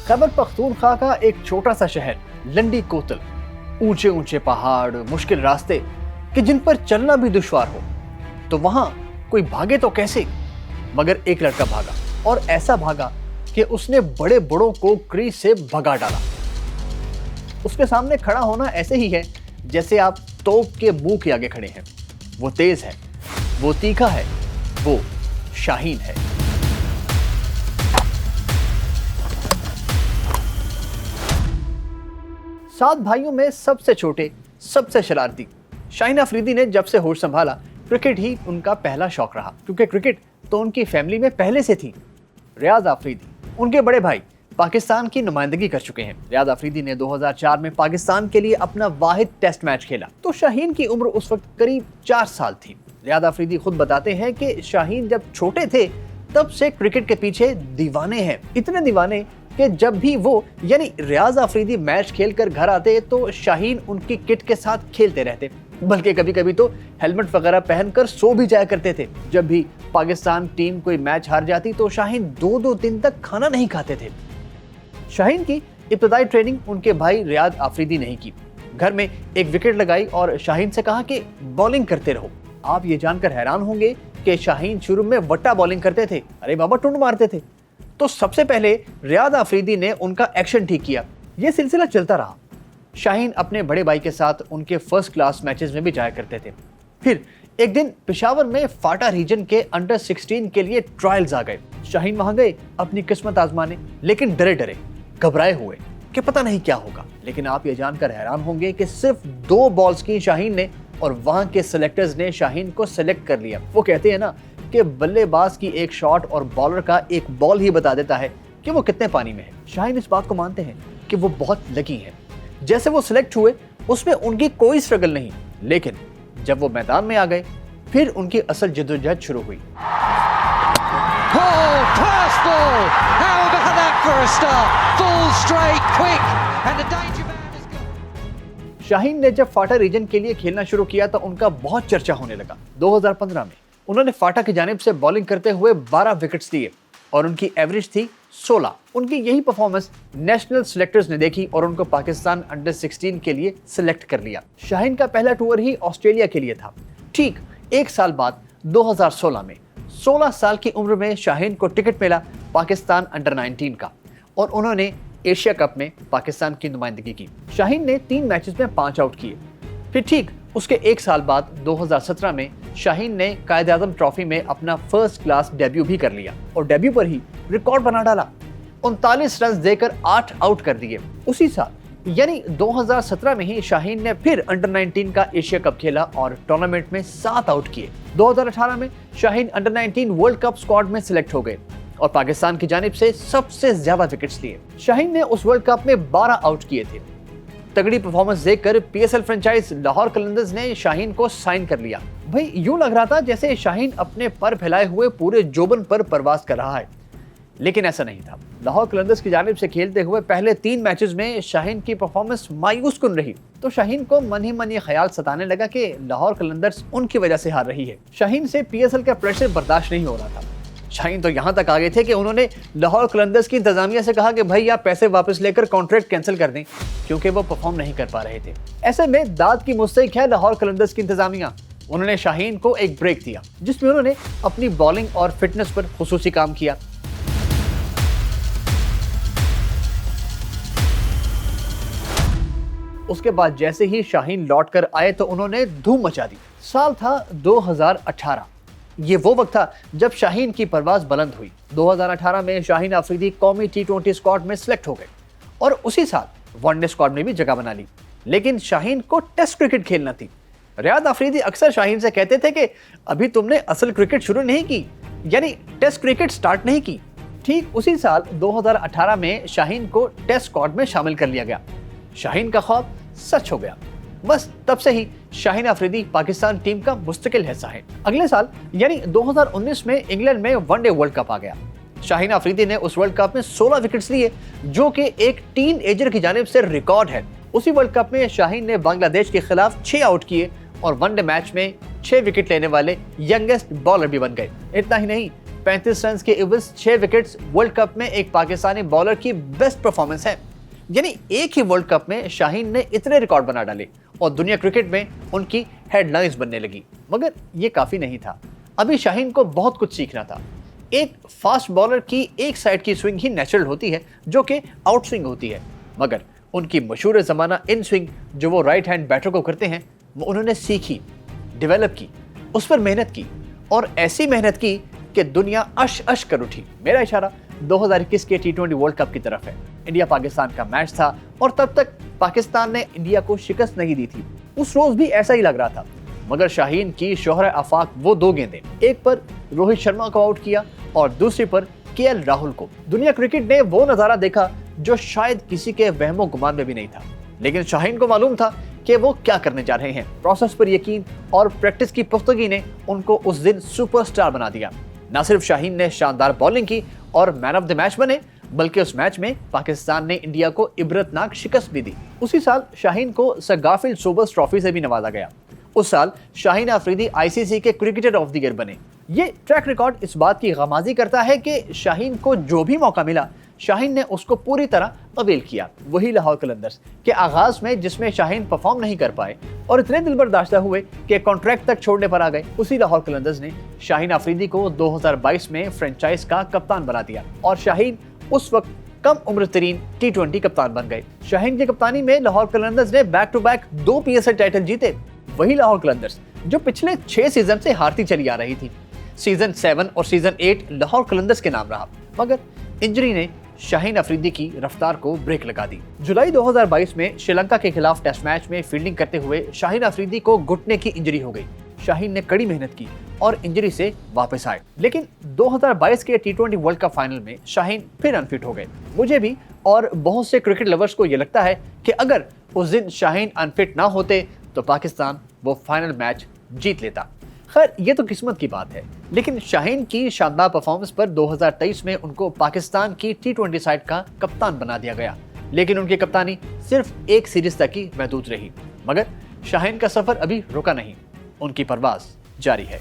खैबर पख्तूनख्वा का एक छोटा सा शहर लंडी कोतल, ऊंचे ऊंचे पहाड़, मुश्किल रास्ते कि जिन पर चलना भी दुश्वार हो, तो वहां कोई भागे तो कैसे। मगर एक लड़का भागा, और ऐसा भागा कि उसने बड़े बड़ों को क्रीज से भगा डाला। उसके सामने खड़ा होना ऐसे ही है जैसे आप तोप के मुंह के आगे खड़े हैं। वो तेज है, वो तीखा है, वो शाहीन है। सात भाइयों में सबसे छोटे, सबसे शरारती शाहीन अफरीदी ने जब से होश संभाला, क्रिकेट ही उनका पहला शौक रहा, क्योंकि क्रिकेट तो उनकी फैमिली में पहले से थी। रियाज अफरीदी, उनके बड़े भाई, पाकिस्तान की नुमाइंदगी कर चुके हैं। रियाज अफरीदी ने 2004 में पाकिस्तान के लिए अपना वाहिद टेस्ट मैच खेला, तो शाहीन की उम्र उस वक्त करीब 4 साल थी। रियाज अफरीदी खुद बताते हैं कि शाहीन जब छोटे थे तब से क्रिकेट के पीछे दीवाने हैं। इतने दीवाने कि जब भी वो यानी रियाज अफरीदी मैच खेलकर घर आते तो शाहीन उनकी किट के साथ खेलते रहते, बल्कि कभी कभी तो हेलमेट वगैरह पहनकर सो भी जाया करते थे। जब भी पाकिस्तान टीम कोई मैच हार जाती तो शाहीन 2-2 दिन तक खाना नहीं खाते थे। शाहीन की इब्तदाई ट्रेनिंग उनके भाई रियाज अफरीदी ने ही की। घर में एक विकेट लगाई और शाहीन से कहा कि बॉलिंग करते रहो। आप ये जानकर हैरान होंगे कि शाहीन शुरू में वट्टा बॉलिंग करते थे, अरे बाबा टुंड मारते थे। तो सबसे पहले रियाज अफरीदी ने उनका एक्शन ठीक किया। यह सिलसिला चलता रहा। शाहीन अपने बड़े भाई के साथ उनके फर्स्ट क्लास मैचेस में भी जाया करते थे। फिर एक दिन पेशावर में फाटा रीजन के अंडर 16 के लिए ट्रायल्स आ गए। शाहीन वहां गए अपनी किस्मत आजमाने, लेकिन डरे डरे, घबराए हुए कि पता नहीं क्या होगा। लेकिन आप ये जानकर हैरान होंगे कि सिर्फ 2 बॉल्स की शाहीन ने, और वहां के सिलेक्टर्स ने शाहीन को सिलेक्ट कर लिया। वो कहते हैं ना कि बल्लेबाज की एक शॉट और बॉलर का एक बॉल ही बता देता है कि वो कितने पानी में है। शाहीन इस बात को मानते हैं कि वो बहुत लकी हैं। जैसे वो सिलेक्ट हुए उसमें उनकी कोई स्ट्रगल नहीं, लेकिन जब वो मैदान में आ गए फिर उनकी असल जद्दोजहद शुरू हुई। शाहीन ने जब फाटा रीजन के लिए खेलना शुरू किया तो उनका बहुत चर्चा होने लगा। 2015 में उन्होंने फाटा की जानिब से बॉलिंग करते हुए 12 विकेट्स लिए और उनकी एवरेज थी 16। उनकी यही परफॉर्मेंस नेशनल सिलेक्टर्स ने देखी और उनको पाकिस्तान अंडर 16 के लिए सिलेक्ट कर लिया। शाहीन का पहला टूर ही ऑस्ट्रेलिया के लिए था। ठीक 1 साल बाद 2016 में 16 साल की उम्र में शाहीन को टिकट मिला पाकिस्तान अंडर 19 का, और उन्होंने एशिया कप में पाकिस्तान की नुमाइंदगी की। शाहीन ने 3 मैचेस में 5 आउट किए। फिर ठीक उसके 1 साल बाद 2017 में शाहीन ने कायद-ए-आज़म ट्रॉफी में अपना फर्स्ट क्लास डेब्यू भी कर लिया, और डेब्यू पर ही रिकॉर्ड बना डाला। 39 रन देकर 8 आउट कर दिए। उसी साल यानी 2017 में ही शाहीन ने फिर अंडर 19 का एशिया कप खेला और टूर्नामेंट में 7 आउट किए। 2018 में Shaheen under 19 world cup squad में सिलेक्ट हो गए और पाकिस्तान की जानिब से सबसे ज्यादा विकेट्स लिए। शाहीन ने उस वर्ल्ड कप में 12 आउट किए थे। तगड़ी परफॉर्मेंस देखकर पीएसएल फ्रेंचाइज लाहौर कलंदर्स ने शाहीन को साइन कर लिया। भाई यूं लग रहा था जैसे शाहीन अपने पर फैलाए हुए पूरे जोबन पर परवाज कर रहा है, लेकिन ऐसा नहीं था। लाहौर कलंदर्स की जानिब से खेलते हुए पहले 3 मैचेस में शाहीन की परफॉर्मेंस मायूस कुन रही, तो शाहीन को मन ही मन ये ख्याल सताने लगा कि लाहौर कलंदर्स उनकी वजह से हार रही है। शाहीन से पीएसएल का प्रेशर बर्दाश्त नहीं हो रहा था। शाहीन तो यहाँ तक आ गए थे कि उन्होंने लाहौर कलंदर्स की इंतजामिया से कहा कि भाई आप पैसे वापस लेकर कॉन्ट्रैक्ट कैंसिल कर दें, क्योंकि वो परफॉर्म नहीं कर पा रहे थे। ऐसे में दाद की मुस्तहिक है लाहौर कलंदर्स की इंतजामिया। उन्होंने शाहीन को एक ब्रेक दिया, जिसमें उन्होंने अपनी बॉलिंग और फिटनेस पर खुसूसी काम किया। उसके बाद जैसे ही शाहीन लौट कर आए तो उन्होंने धूम मचा दी। साल था 2018। ये वो वक्त था जब शाहीन की परवाज बुलंद हुई। 2018 में शाहीन अफरीदी कौमी T20 स्क्वाड में सिलेक्ट हो गए और उसी साल वनडे स्क्वाड में भी जगह बना ली। लेकिन शाहीन को टेस्ट क्रिकेट खेलना थी। रियाज अफरीदी अक्सर शाहीन से कहते थे कि अभी तुमने असल क्रिकेट शुरू नहीं की, यानी टेस्ट क्रिकेट स्टार्ट नहीं की। ठीक उसी साल 2018 में शाहीन को टेस्ट स्क्वाड में शामिल कर लिया गया। शाहीन का ख्वाब सच हो गया। बस तब से ही शाहीन अफरीदी पाकिस्तान टीम का मुस्तकिल हिस्सा है। अगले साल यानी 2019 में इंग्लैंड में वनडे वर्ल्ड कप आ गया। शाहीन अफरीदी ने उस वर्ल्ड कप में 16 विकेट्स लिए, जो कि एक टीन एजर की जानिब से रिकॉर्ड है। उसी वर्ल्ड कप में शाहीन ने बांग्लादेश के खिलाफ 6 आउट किए और वनडे मैच में 6 विकेट लेने वाले यंगेस्ट बॉलर भी बन गए। इतना ही नहीं, 35 रन के इवज 6 विकेट्स वर्ल्ड कप में एक पाकिस्तानी बॉलर की बेस्ट परफॉर्मेंस है। यानी एक ही वर्ल्ड कप में शाहीन ने इतने रिकॉर्ड बना डाले और दुनिया क्रिकेट में उनकी हेडलाइंस बनने लगी। मगर ये काफी नहीं था, अभी शाहीन को बहुत कुछ सीखना था। एक फास्ट बॉलर की एक साइड की स्विंग ही नेचुरल होती है जो कि आउट स्विंग होती है, मगर उनकी मशहूर ज़माना इन स्विंग जो वो राइट हैंड बैटर को करते हैं वो उन्होंने सीखी, डेवलप की, उस पर मेहनत की और ऐसी मेहनत की कि दुनिया अश अश कर उठी। मेरा इशारा 2021 के T20 वर्ल्ड कप की तरफ है। इंडिया पाकिस्तान का मैच था और तब तक पाकिस्तान ने इंडिया को शिकस्त नहीं दी थी। उस रोज भी ऐसा ही लग रहा था, मगर शाहीन की शोहर आफाक वो 2 गेंदें, एक पर रोहित शर्मा को आउट किया और दूसरी पर KL राहुल को। दुनिया क्रिकेट ने वो नजारा देखा जो शायद किसी के वहमो गुमान में भी नहीं था, लेकिन शाहीन को मालूम था कि वो क्या करने जा रहे हैं। प्रोसेस पर यकीन और प्रैक्टिस की पुख्तगी ने उनको उस दिन सुपरस्टार बना दिया। न सिर्फ शाहीन ने शानदार बॉलिंग की और मैन ऑफ द मैच बने, बल्कि उस मैच में पाकिस्तान ने इंडिया को इबरतनाक शिकस्त भी दी। उसी साल शाहीन को सर गारफील्ड सोबर्स ट्रॉफी से भी नवाजा गया। उस साल शाहीन अफरीदी ICC के क्रिकेटर ऑफ द ईयर बने। ये ट्रैक रिकॉर्ड इस बात की गमाजी करता है कि शाहीन को जो भी मौका मिला शाहीन ने उसको पूरी तरह अवेल किया। वही लाहौर कलंदर्स के आगाज में जिसमें शाहीन परफॉर्म नहीं कर पाए और इतने दिलबर्दाश्ता हुए कि कॉन्ट्रैक्ट तक छोड़ने पर आ गए, उसी लाहौर कलंदर्स ने शाहीन अफरीदी को 2022 में फ्रेंचाइज का कप्तान बना दिया और शाहीन उस वक्त कम उम्र तरीन T20 कप्तान बन गए। शाहीन की कप्तानी में लाहौर कलंदर्स ने back to back 2 PSL title जीते। वही लाहौर कलंदर्स जो पिछले 6 सीजन से हारती चली आ रही थी। सीजन 7 और सीजन 8 लाहौर कलंदर्स के नाम रहा, मगर इंजरी ने शाहीन अफरीदी की रफ्तार को ब्रेक लगा दी। जुलाई 2022 में श्रीलंका के खिलाफ टेस्ट मैच में फील्डिंग करते हुए शाहीन अफरीदी को घुटने की इंजरी हो गई। शाहीन ने कड़ी मेहनत की और इंजरी से वापस आए, लेकिन 2022 के T20 वर्ल्ड कप फाइनल में शाहीन फिर अनफिट हो गए। मुझे भी और बहुत से क्रिकेट लवर्स को यह लगता है कि अगर उस दिन शाहीन अनफिट ना होते तो पाकिस्तान वो फाइनल मैच जीत लेता। खैर ये तो किस्मत की बात है, लेकिन शाहीन की शानदार परफॉर्मेंस पर 2023 में उनको पाकिस्तान की T20 साइड का कप्तान बना दिया गया, लेकिन उनकी कप्तानी सिर्फ एक सीरीज तक ही महदूद रही। मगर शाहीन का सफर अभी रुका नहीं, उनकी परवाज जारी है।